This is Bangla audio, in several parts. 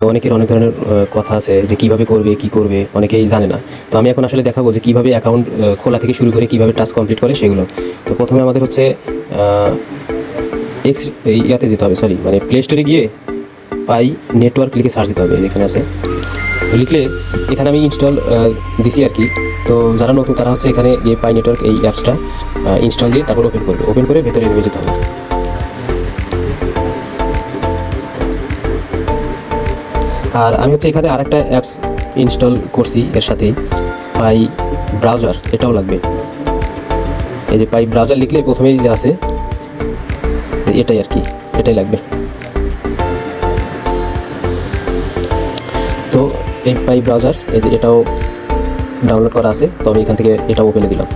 অনেকের অনেক ধরনের কথা আছে যে কিভাবে করবে, কি করবে, অনেকেই জানে না। তো আমি এখন আসলে দেখাবো যে কিভাবে অ্যাকাউন্ট খোলা থেকে শুরু করে কিভাবে টাস্ক কমপ্লিট করে সেগুলো। তো প্রথমে আমাদের হচ্ছে ইয়াতে যেতে হবে, সরি মানে প্লে স্টোরে গিয়ে পাই নেটওয়ার্ক লিখে সার্চ দিতে হবে। এখানে আছে, লিখলে এখানে আমি ইনস্টল দিছি আর কি। তো যারা নতুন তারা হচ্ছে এখানে গিয়ে পাই নেটওয়ার্ক এই অ্যাপসটা ইনস্টল দিয়ে তারপর ওপেন করবে। ওপেন করে ভেতরে নেমে যেতে হবে। আর আমি হচ্ছে এখানে আরেকটা অ্যাপস ইনস্টল করছি এর সাথেই, পাই ব্রাউজার, এটাও লাগবে। এই যে পাই ব্রাউজার লিখলে প্রথমেই যে আছে এটাই আর কি, এটাই লাগবে। তো এই পাই ব্রাউজার, এই যে এটাও ডাউনলোড করা আছে, তো আমি এখান থেকে এটা ওপেনে দিলাম।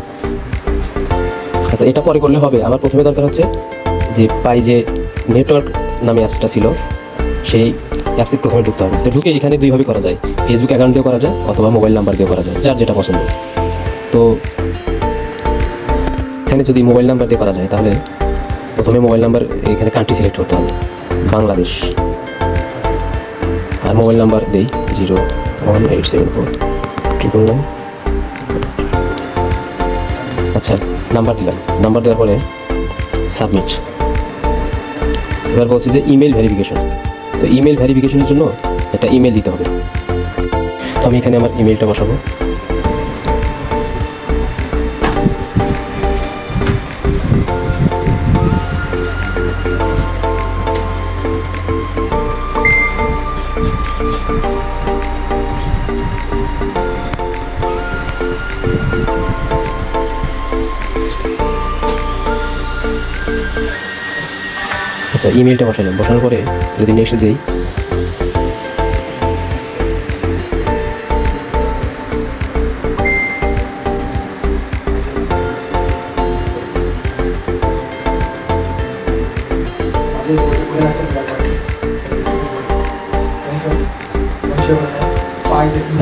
আচ্ছা, এটা পরে করলে হবে। আমার প্রথমে দরকার হচ্ছে যে পাই যে নেটওয়ার্ক নামে অ্যাপসটা ছিল সেই অ্যাপসে প্রথমে ঢুকতে হবে। তো ঢুকে এখানে দুইভাবে করা যায়, ফেসবুক অ্যাকাউন্ট দিয়েও করা যায় অথবা মোবাইল নাম্বার দিয়েও করা যায়, যার যেটা পছন্দ। তো এখানে যদি মোবাইল নাম্বার দিয়ে করা যায় তাহলে প্রথমে মোবাইল নাম্বার এখানে কান্ট্রি সিলেক্ট করতে হবে, বাংলাদেশ। আর মোবাইল নাম্বার দেই 01874 আচ্ছা, নাম্বার দিলাম। নাম্বার দেওয়ার পরে সাবমিট। এবার বলছি যে ইমেল ভেরিফিকেশন। তো ইমেল ভেরিফিকেশনের জন্য একটা ইমেল দিতে হবে। তো আমি এখানে আমার ইমেলটা বসাবো। আচ্ছা, ইমেলটা বসালাম। বসানোর পরে যদি নেক্সট দিই,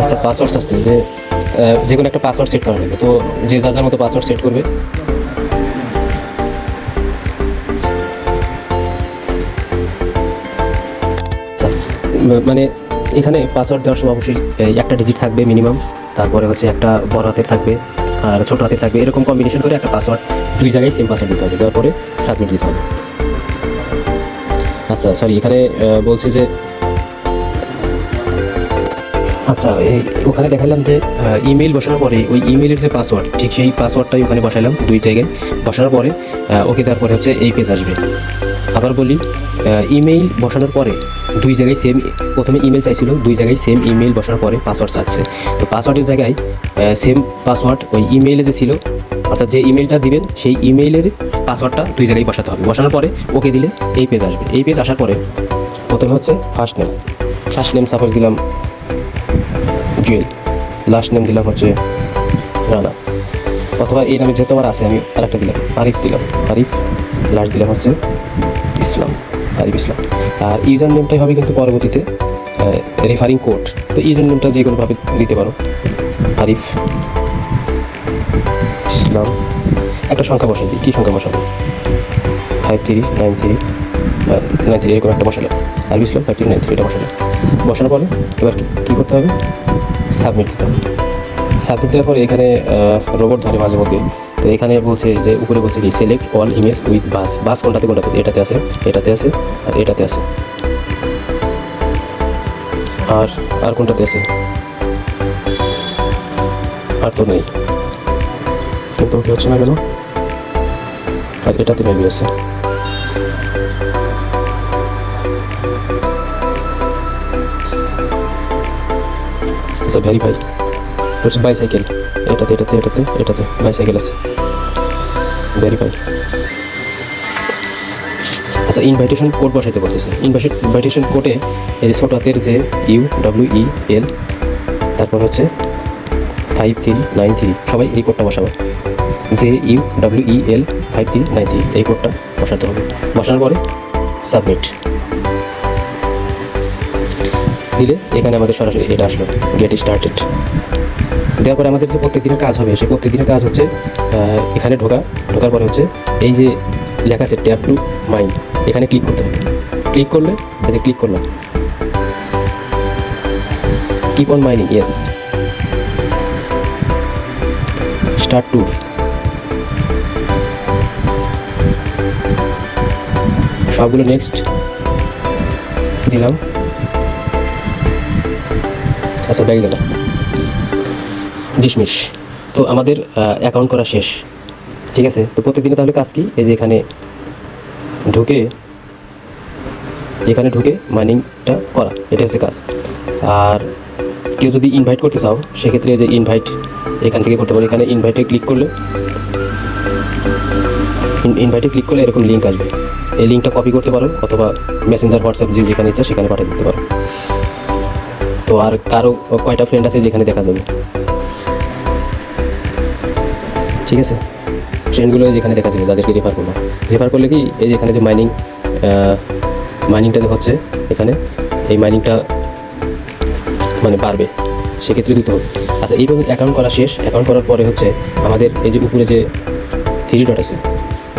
আচ্ছা পাসওয়ার্ড আসছে যে কোনো একটা পাসওয়ার্ড সেট করা লাগবে। তো যে যার যার মতো পাসওয়ার্ড সেট করবে। মানে এখানে পাসওয়ার্ড দেওয়ার সময় অবশ্যই একটা ডিজিট থাকবে মিনিমাম, তারপরে হচ্ছে একটা বড় হাতের থাকবে আর ছোট হাতের থাকবে, এরকম কম্বিনেশন করে একটা পাসওয়ার্ড দুই জায়গায় সেম পাসওয়ার্ড দিতে হবে। দেওয়ার পরে সাবমিট দিতে হবে। আচ্ছা সরি, এখানে বলছে যে আচ্ছা ওখানে দেখালাম যে ইমেইল বসানোর পরে ওই ইমেইলের যে পাসওয়ার্ড, ঠিক সেই পাসওয়ার্ডটাই ওখানে বসাইলাম দুই জায়গায়। বসানোর পরে ওকে, তারপরে হচ্ছে এই পেজ আসবে। আবার বলি, ইমেইল বসানোর পরে দুই জায়গায় সেম, প্রথমে ইমেল চাইছিল, দুই জায়গায় সেম ইমেইল বসানোর পরে পাসওয়ার্ড চাচ্ছে। তো পাসওয়ার্ডের জায়গায় সেম পাসওয়ার্ড ওই ইমেইলে যে ছিল, অর্থাৎ যে ইমেইলটা দিবেন সেই ইমেইলের পাসওয়ার্ডটা দুই জায়গায় বসাতে হবে। বসানোর পরে ওকে দিলে এই পেজ আসবে। এই পেজ আসার পরে প্রথমে হচ্ছে ফার্স্ট নেম সাপোজ দিলাম জুয়েল, লাস্ট নেম দিলাম হচ্ছে রানা, অথবা এই নামে যেহেতু আমার আছে আমি আরেকটা দিলাম আরিফ, আরিফ। লাস্ট দিলাম হচ্ছে ইসলাম, আরিফ ইসলাম। আর ইউজার নেমটাই হবে কিন্তু পরবর্তীতে রেফারিং কোড। তো ইউজার নেমটা যে কোনোভাবে দিতে পারো, আরিফ ইসলাম। একটা সংখ্যা বসাই দিই, কী সংখ্যা বসাবো? 5393 এরকম একটা বসালে, আরিফ ইসলাম 5393 এটা বসালে। বসানোর পরে এবার কী করতে হবে? সাবমিট দিতে হবে। সাবমিট দেওয়ার পরে এখানে রোবট ধরে মাঝে মধ্যে। তো এখানে বলছে যে উপরে বলছে কি সিলেক্ট অল ইমেজ উইথ বাস কোনটাতে এটাতে আছে, এটাতে আছে আর এটাতে আছে, আর কোনটাতে আছে? আর তো নেই, কিন্তু কি হচ্ছে না কেন? আর এটাতে মেবি আছে। আচ্ছা ভেরিফাই হচ্ছে বাইসাইকেল, এটাতে বাইসাইকেল আছে, ভেরিফাই। আচ্ছা, ইনভাইটেশন কোড বসাইতে বলতেছে। ইনভাইটেশন কোডে এই যে ছোট হাতের যে UWEL, তারপর হচ্ছে 5393, সবাই এই কোডটা বসাবো। JUWEL 5393 এই কোডটা বসাতে হবে। বসানোর পরে সাবমিট দিলে এখানে আমাদের সরাসরি এটা আসবে, গেট স্টার্টেড। দেওয়ার পরে আমাদের যে প্রত্যেকদিনের কাজ হবে, সেই প্রত্যেকদিনের কাজ হচ্ছে এখানে ঢোকার পরে হচ্ছে এই যে লেখা আছে ট্যাপ টু মাইন্ড, এখানে ক্লিক করতে হবে। ক্লিক করলে, ক্লিক করলাম, keep on mining, yes, start tour, সবগুলো নেক্সট দিলাম। আচ্ছা ব্যাগে গেলাম, ডিসমিস। তো আমাদের অ্যাকাউন্ট করা শেষ, ঠিক আছে। তো প্রত্যেকদিনে তাহলে কাজ কি, এই যে এখানে ঢুকে মাইনিংটা করা, এটা হচ্ছে কাজ। আর কেউ যদি ইনভাইট করতে চাও সেক্ষেত্রে যে ইনভাইট এখান থেকে করতে পারো। এখানে ইনভাইটে ক্লিক করলে এরকম লিঙ্ক আসবে, এই লিঙ্কটা কপি করতে পারো অথবা মেসেঞ্জার, হোয়াটসঅ্যাপ যেখানে ইচ্ছা সেখানে পাঠিয়ে দিতে পারো। তো আর কারো কয়টা ফ্রেন্ড আছে যেখানে দেখা যাবে, ঠিক আছে। ফ্রেন্ডগুলো যেখানে দেখা যাবে তাদেরকে রেফার করলে কি এই যে এখানে যে মাইনিংটা যে হচ্ছে এখানে, এই মাইনিংটা মানে বাড়বে, সেক্ষেত্রে দিতে হবে। আচ্ছা এইভাবে অ্যাকাউন্ট করা শেষ। অ্যাকাউন্ট করার পরে হচ্ছে আমাদের এই যে উপরে যে 3 ডট আছে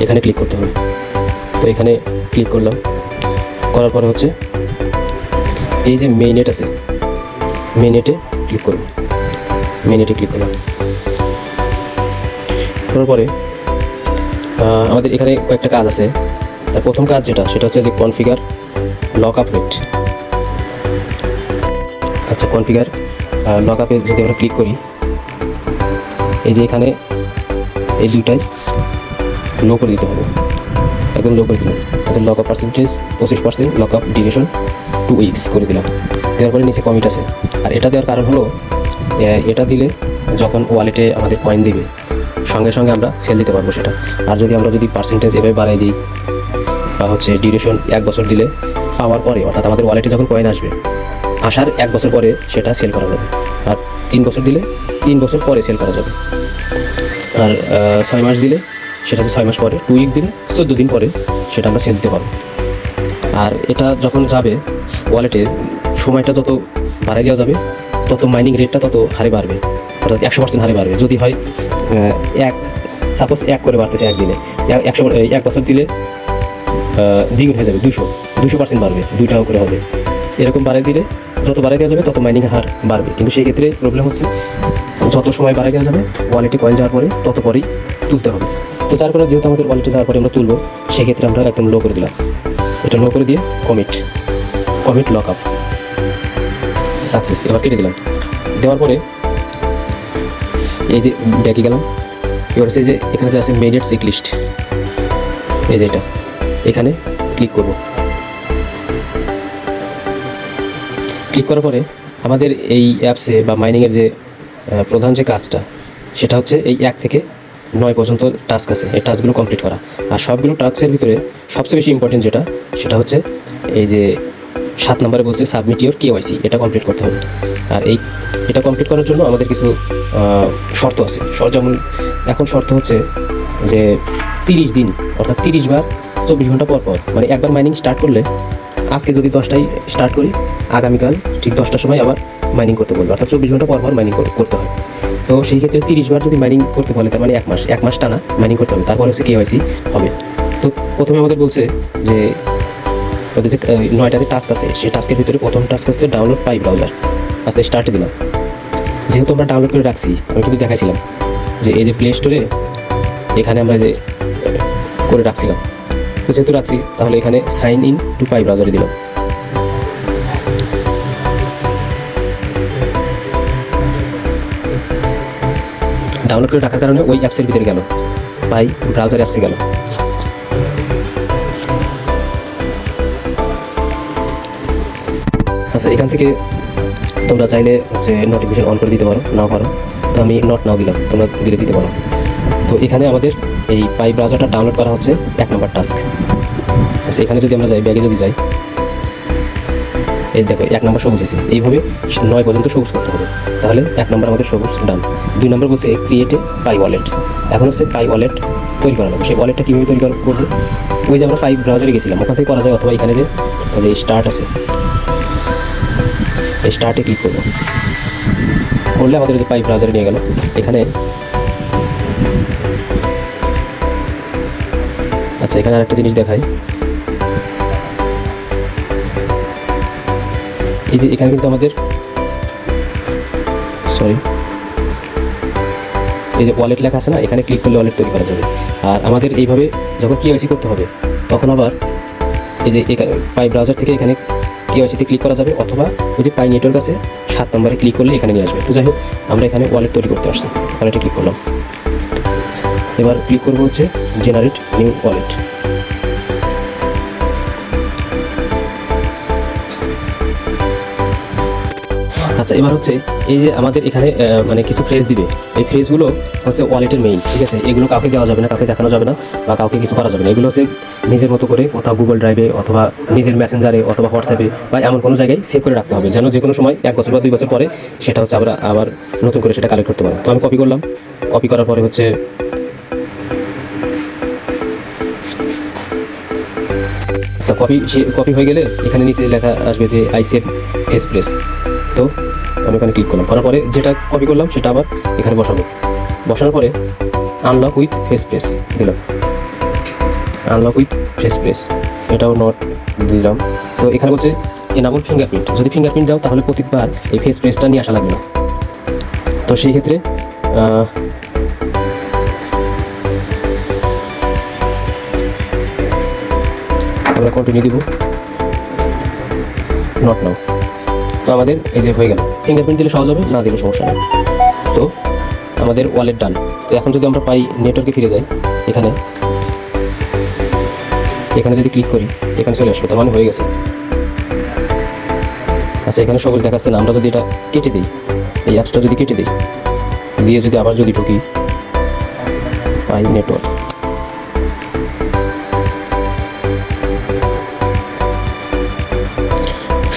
এখানে ক্লিক করতে হবে। তো এখানে ক্লিক করলাম, করার পরে হচ্ছে এই যে মেইনেট আছে, মেইনেটে ক্লিক করব, করার পরে আমাদের এখানে কয়েকটা কাজ আছে। তার প্রথম কাজ সেটা হচ্ছে যে কনফিগার লক আপ রেট। আচ্ছা কনফিগার লক আপে যদি আমরা ক্লিক করি, এই যে এখানে এই দুইটাই লো করে দিতে হবে, একদম লো করে দিলাম। তাদের lock up percentage 25%, lock up duration 2 weeks করে দিলাম। দেওয়ার পরে নিচে কমিট আছে। আর এটা দেওয়ার কারণ হলো এটা দিলে যখন ওয়ালেটে আমাদের কয়েন দিবে সঙ্গে সঙ্গে আমরা সেল দিতে পারবো সেটা। আর যদি পার্সেন্টেজ এভাবে বাড়াই দিই বা হচ্ছে ডিউরেশন 1 বছর দিলে পাওয়ার পরে, অর্থাৎ আমাদের ওয়ালেটে যখন কয়েন আসার 1 বছর পরে সেটা সেল করা যাবে। আর 3 বছর দিলে 3 বছর পরে সেল করা যাবে। আর 6 মাস দিলে সেটা হচ্ছে 6 মাস পরে, 2 উইক দিলে 14 দিন পরে সেটা আমরা সেল দিতে পারবো। আর এটা যখন যাবে ওয়ালেটে, সময়টা যত বাড়াই দেওয়া যাবে তত মাইনিং রেটটা তত হারে বাড়বে, অর্থাৎ 100% হারে বাড়বে। যদি হয় সাপোজ 1 করে বাড়তেছে একদিনে, 1 বছর দিলে দ্বিগুণ হয়ে যাবে, 200% বাড়বে, 2 টাকা করে হবে। এরকম বাড়াই দিলে যত বাড়াই দেওয়া যাবে তত মাইনিং হার বাড়বে। কিন্তু সেই ক্ষেত্রে প্রবলেম হচ্ছে যত সময় বাড়াই দেওয়া যাবে ওয়ালেটে কয়েন যাওয়ার পরে তত পরেই তুলতে হবে। তো যার কারণে যেহেতু আমাদের ওয়ালেটে যাওয়ার পরে আমরা তুলবো, সেক্ষেত্রে আমরা একদম লো করে দিলাম। এটা লো করে দিয়ে কমিট লক আপ সাকসেস, এবার কেটে দিলাম। দেওয়ার পরে এই যে ব্যাকে গেলাম, এবার হচ্ছে যে এখানে যে আছে মেইনেট চেক লিস্ট, এই যে এখানে ক্লিক করব। ক্লিক করার পরে আমাদের এই অ্যাপসে বা মাইনিংয়ের যে প্রধান যে কাজটা সেটা হচ্ছে এই 1 থেকে 9 পর্যন্ত টাস্ক আছে, এই টাস্কগুলো কমপ্লিট করা। আর সবগুলো টাস্কের ভিতরে সবচেয়ে বেশি ইম্পর্টেন্ট সেটা হচ্ছে এই যে 7 নম্বরে বলছে সাবমিট ইওর KYC, এটা কমপ্লিট করতে হবে। আর এটা কমপ্লিট করার জন্য আমাদের কিছু শর্ত আছে। যেমন এখন শর্ত হচ্ছে যে 30 দিন, অর্থাৎ 30 বার 24 ঘন্টা পর মানে একবার মাইনিং স্টার্ট করলে, আজকে যদি 10টায় স্টার্ট করি, আগামীকাল ঠিক 10টার সময় আবার মাইনিং করতে বলবে, অর্থাৎ 24 ঘন্টা পর মাইনিং করতে হয়। তো সেই ক্ষেত্রে 30 বার যদি মাইনিং করতে বলে, তার মানে 1 মাস টানা মাইনিং করতে হবে, তারপর হচ্ছে KYC হবে। তো প্রথমে আমাদের বলছে যে ওদের যে 9টা যে টাস্ক আছে, সেই টাস্কের ভিতরে প্রথম টাস্ক হচ্ছে ডাউনলোড পাই ব্রাউজার। আচ্ছা স্টার্টে দিলাম। যেহেতু আমরা ডাউনলোড করে রাখছি, আমি কিন্তু দেখাইছিলাম যে এই যে প্লে স্টোরে এখানে আমরা যে করে রাখছিলাম, তো যেহেতু রাখছি তাহলে এখানে সাইন ইন টু পাই ব্রাউজারে দিলাম। ডাউনলোড করে রাখার কারণে ওই অ্যাপসের ভিতরে গেল, পাই ব্রাউজার অ্যাপসে গেল। আচ্ছা এখান থেকে তোমরা চাইলে হচ্ছে নোটিফিকেশন অন করে দিতে পারো, নাও পারো। তো আমি নাও দিলাম, তোমরা দিতে পারো। তো এখানে আমাদের এই পাই ব্রাউজারটা ডাউনলোড করা হচ্ছে 1 নম্বর টাস্ক। আচ্ছা এখানে যদি আমরা যাই, ব্যাগে যদি যাই, এই দেখো 1 নম্বর সবুজ আছে, এইভাবে 9 পর্যন্ত সবুজ করতে হবে, তাহলে 1 নম্বর আমাদের সবুজ ডান। 2 নম্বর বলছে ক্রিয়েটে পাই ওয়ালেট। এখন হচ্ছে পাই ওয়ালেট তৈরি করা লাগবে। সেই ওয়ালেটটা কীভাবে তৈরি করবো, ওই যে আমরা পাই ব্রাউজারে গেছিলাম ওখান থেকে করা যায়, অথবা এখানে যে স্টার্ট আছে, এই স্টার্টে ক্লিক করবো, করলে আমাদের যে পাই ব্রাউজারে নিয়ে গেল। এখানে আচ্ছা এখানে আরেকটা জিনিস দেখাই, এই যে এখানে কিন্তু আমাদের সরি, এই যে ওয়ালেট লেখা আছে না, এখানে ক্লিক করলে ওয়ালেট তৈরি করা যাবে। আর আমাদের এইভাবে যখন কেওয়াইসি করতে হবে তখন আবার এই যে পাই ব্রাউজার থেকে এখানে কেওয়াইসিতে ক্লিক করা যাবে, অথবা ওই যে পাই নেটওয়ার্ক আছে 7 নম্বরে ক্লিক করলে এখানে নিয়ে আসবে। তো যাই হোক, আমরা এখানে ওয়ালেট তৈরি করতে আসছি, ওয়ালেটে ক্লিক করলাম। এবার ক্লিক করবো হচ্ছে জেনারেট নিউ ওয়ালেট। আচ্ছা, এবার হচ্ছে এই যে আমাদের এখানে মানে কিছু ফ্রেজ দিবে, এই ফ্রেজগুলো হচ্ছে ওয়ালেটের মেইন, ঠিক আছে? এগুলো কাউকে দেওয়া যাবে না, কাউকে দেখানো যাবে না, বা কাউকে কিছু করা যাবে না। এগুলো হচ্ছে নিজের মতো করে কোথাও গুগল ড্রাইভে অথবা নিজের মেসেঞ্জারে অথবা হোয়াটসঅ্যাপে বা এমন কোনো জায়গায় সেভ করে রাখতে হবে, যেন যে কোনো সময় 1 বছর বা 2 বছর পরে সেটা হচ্ছে আমরা আবার নতুন করে সেটা কালেক্ট করতে পারবো। তো আমি কপি করলাম, কপি করার পরে হচ্ছে আচ্ছা, কপি হয়ে গেলে এখানে নিচে লেখা আসবে যে আই সেভ ফেসপ্রেস। তো আমি ওখানে ক্লিক করলাম, করার পরে যেটা কপি করলাম সেটা আবার এখানে বসাবো। বসানোর পরে আনলক উইথ ফেসপ্রেস দিলাম, আনলক উইথ ফেসপ্রেস, এটাও নট দিলাম। তো এখানে বলছে এনাবল ফিঙ্গারপ্রিন্ট, যদি ফিঙ্গারপ্রিন্ট দাও তাহলে প্রতিবার এই ফেসপ্রেসটা নিয়ে আসা লাগবে না। তো সেই ক্ষেত্রে আমরা কন্টিনিউ দিব, নট নাও। তো আমাদের এই যে হয়ে গেল, ফিঙ্গারপ্রিন্ট দিলে সহজ হবে, না দিলে সমস্যা নেই। তো আমাদের ওয়ালেট ডান। তো এখন যদি আমরা পাই নেটওয়ার্কে ফিরে যাই, এখানে যদি ক্লিক করি এখানে চলে আসবে, তার মানে হয়ে গেছে। আচ্ছা, এখানে সবুজ দেখাচ্ছে না, আমরা যদি এটা কেটে দিই, এই অ্যাপসটা যদি কেটে দিই, দিয়ে যদি আবার যদি ঢুকি পাই নেটওয়ার্ক,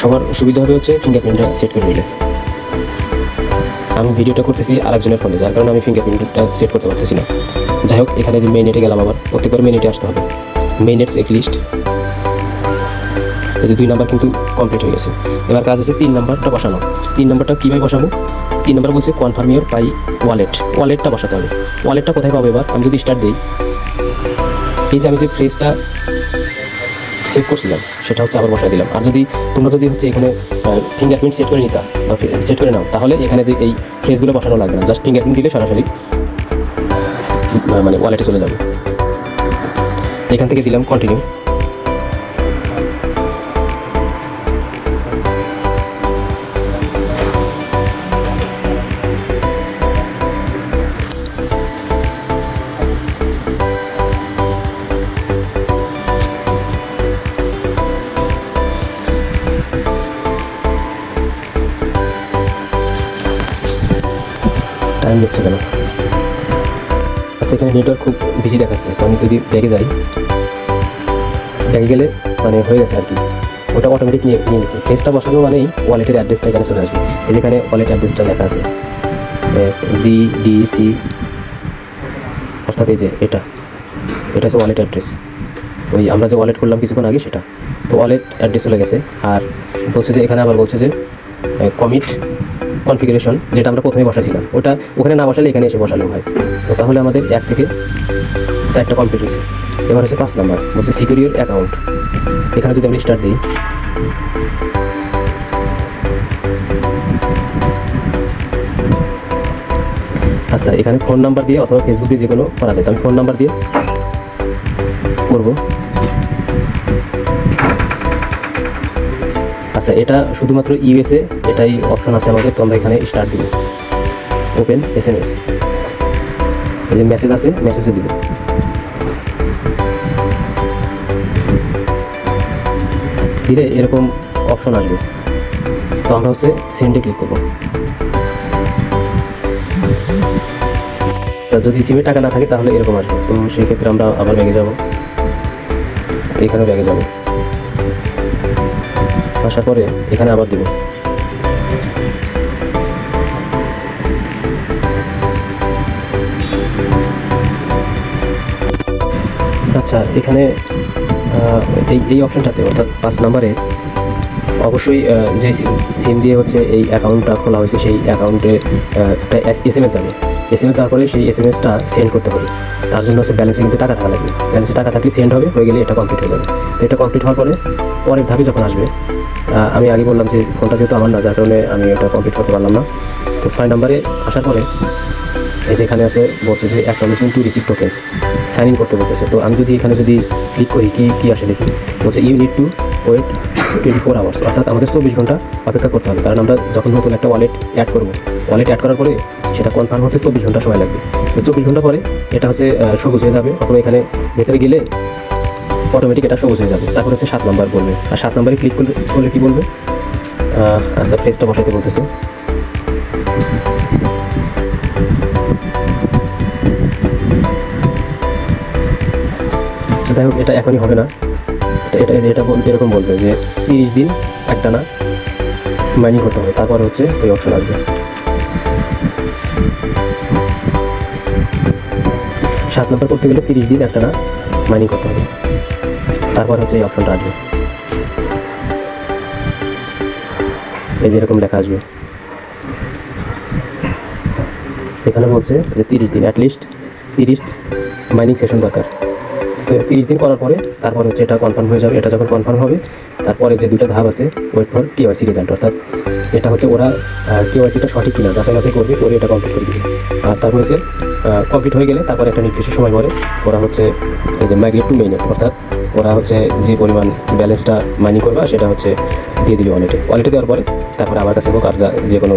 সবার সুবিধা হবে হচ্ছে ফিঙ্গারপ্রিন্টটা সেট করে নিলে। আমি ভিডিওটা করতেছি আরেকজনের ফোনে, যার কারণে আমি ফিঙ্গারপ্রিন্টটা সেট করতে পারতেছি না। যাই হোক, এখানে যে মেইন নেটে গেলাম, আবার প্রত্যেকবার মেইন নেটে আসতে হবে। মেইন নেট চেকলিস্ট, এই যে 2 নাম্বার কিন্তু কমপ্লিট হয়ে গেছে। এবার কাজ আছে 3 নাম্বারটা বসানো। 3 নাম্বারটা কীভাবে বসাবো? 3 নাম্বার বলছে কনফার্ম ইওর পাই ওয়ালেটটা বসাতে হবে। ওয়ালেটটা কোথায় পাবো? এবার আমি যদি স্টার্ট দিই, এই যে আমি যে ফ্রেজটা সেভ করছিলাম সেটা হচ্ছে আবার বসাই দিলাম। আর যদি তোমরা যদি হচ্ছে এখানে ফিঙ্গারপ্রিন্ট সেট করে নিতা বা সেট করে নাও, তাহলে এখানে এই ফ্রেজগুলো বসানো লাগবে না, জাস্ট ফিঙ্গারপ্রিন্ট দিলে সরাসরি মানে ওয়ালেটে চলে যাবে। এখান থেকে দিলাম কন্টিনিউ। টাইম দিচ্ছে কেন? আচ্ছা, এখানে নেটওয়ার্ক খুব বিজি দেখাচ্ছে, তো আমি যদি ব্যাগে যাই, ব্যাগে গেলে মানে হয়ে গেছে আর কি, ওটা অটোমেটিক নিয়ে নিয়েছে। ফেসটা বসানো মানেই ওয়ালেটের অ্যাড্রেসটা এখানে চলে আসবে। এই যেখানে ওয়ালেট অ্যাড্রেসটা লেখা আছে GDC, অর্থাৎ এই যে এটা হচ্ছে ওয়ালেট অ্যাড্রেস, ওই আমরা যে ওয়ালেট করলাম কিছুক্ষণ আগে সেটা। তো ওয়ালেট অ্যাড্রেস চলে গেছে। আর বলছে যে এখানে আবার বলছে যে কমিট কনফিগারেশন, যেটা আমরা প্রথমে বসাইছিলাম, ওটা ওখানে না বসালে এখানে এসে বসানো হয়। তো তাহলে আমাদের 1 থেকে 4টা কমপ্লিট হয়েছে। এবার হচ্ছে 5 নাম্বার, বলছে সিকিউর ইওর অ্যাকাউন্ট। এখানে যদি আমরা স্টার্ট দিই, আচ্ছা, এখানে ফোন নাম্বার দিয়ে অথবা ফেসবুক দিয়ে যে কোনো করা যায়। তো আমি ফোন নাম্বার দিয়ে করবো। আচ্ছা, এটা শুধুমাত্র ইউএসএ এটাই অপশন আছে আমাদের। তো আমরা এখানে স্টার্ট দিব, ওপেন SMS, এই যে মেসেজ আছে, মেসেজে দিব। দিলে এরকম অপশন আসবে। তো আমরা হচ্ছে সেন্ডে ক্লিক করবো। তা যদি সিমে টাকা না থাকে তাহলে এরকম আসবে। তো সেই ক্ষেত্রে আমরা আবার ব্যাগে যাব, এখানে ব্যাগে যাব, আসার পরে এখানে আবার দিব। আচ্ছা, এখানে এই অপশনটাতে অর্থাৎ 5 নাম্বারে অবশ্যই যে সিম দিয়ে হচ্ছে এই অ্যাকাউন্টটা খোলা হয়েছে সেই অ্যাকাউন্টে একটা SMS যাবে। SMS যাওয়ার পরে সেই SMSটা সেন্ড করতে হবে। তার জন্য হচ্ছে ব্যালেন্সে কিন্তু টাকা থাকা লাগবে। ব্যালেন্সে টাকা থাকলে সেন্ড হবে, হয়ে গেলে এটা কমপ্লিট হয়ে যাবে। তো এটা কমপ্লিট হওয়ার পরে পরের ধাপে যখন আসবে, আমি আগে বললাম যে ফোনটা যেহেতু আমার না, যার কারণে আমি এটা কমপ্লিট করতে পারলাম না। তো তো 6 নম্বরে আসার পরে এই যে এখানে আছে বলছে যে acknowledgement to receive tokens, sign in করতে বলতেছে। তো আমি যদি এখানে যদি ক্লিক করি কি আসে দেখি, বলছে you need to wait 24 hours, অর্থাৎ আমাদের 24 ঘন্টা অপেক্ষা করতে হবে। কারণ আমরা যখন নতুন একটা ওয়ালেট অ্যাড করবো, ওয়ালেট অ্যাড করার পরে সেটা কনফার্ম হতে 24 ঘন্টা সময় লাগবে। তো 24 ঘন্টা পরে এটা হচ্ছে সবুজ হয়ে যাবে, অথবা এখানে ভেতরে গেলে অটোমেটিক এটা সবুজ হয়ে যাবে। তারপর হচ্ছে 7 নম্বর বলবে, আর 7 নম্বরে ক্লিক করলে কি বলবে, আচ্ছা ফেসটা বসাইতে বলতেছে। যাই হোক, এটা এখনই হবে না, এটা বলতে এরকম বলবে যে 30 দিন একটানা মাইনিং করতে হবে, তারপর হচ্ছে ওই অপশন আসবে। 7 নম্বর করতে গেলে 30 দিন একটানা মাইনিং করতে হবে, তারপর হচ্ছে এই অপশনটা আসবে। এই যে এরকম লেখা আসবে, এখানে বলছে যে 30 দিন, অ্যাটলিস্ট 30 মাইনিং সেশন দরকার। তো 30 দিন করার পরে তারপর হচ্ছে এটা কনফার্ম হয়ে যাবে। এটা যখন কনফার্ম হবে, তারপরে যে দুটো ধাপ আছে, ওয়েট ফর কেওয়াইসি রেজাল্ট, অর্থাৎ এটা হচ্ছে ওরা কেওয়াইসিটা সঠিক কিনা যাচাই করবে, করে এটা কমপ্লিট করে দিবে। আর তারপরে হচ্ছে কমপ্লিট হয়ে গেলে তারপরে একটা নির্দিষ্ট সময় পরে ওরা হচ্ছে এই যে মাইগ্রেট টু মেইনেট, অর্থাৎ ওরা হচ্ছে যে পরিমাণ ব্যালেন্সটা মাইনিং করবে সেটা হচ্ছে দিয়ে দিবে ওয়ালেটে দেওয়ার পরে তারপরে আমার কাছে হোক আর যে কোনো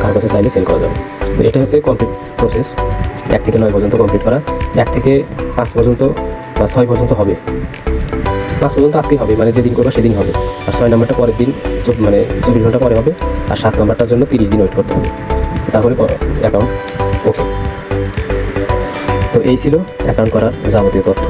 কার কাছে চাইলে সেল করা যাবে। তো এটা হচ্ছে কমপ্লিট প্রসেস। 1 থেকে 9 পর্যন্ত কমপ্লিট করা, 1 থেকে 5 পর্যন্ত বা 6 পর্যন্ত হবে। 5 পর্যন্ত আজকেই হবে, মানে যেদিন করবা সেদিন হবে। আর 6 নম্বরটা পরের দিন, মানে 24 ঘন্টা পরে হবে। আর 7 নম্বরটার জন্য 30 দিন ওয়েট করতে হবে, তারপরে অ্যাকাউন্ট ওকে। তো এই ছিল অ্যাকাউন্ট করার যাবতীয় তথ্য।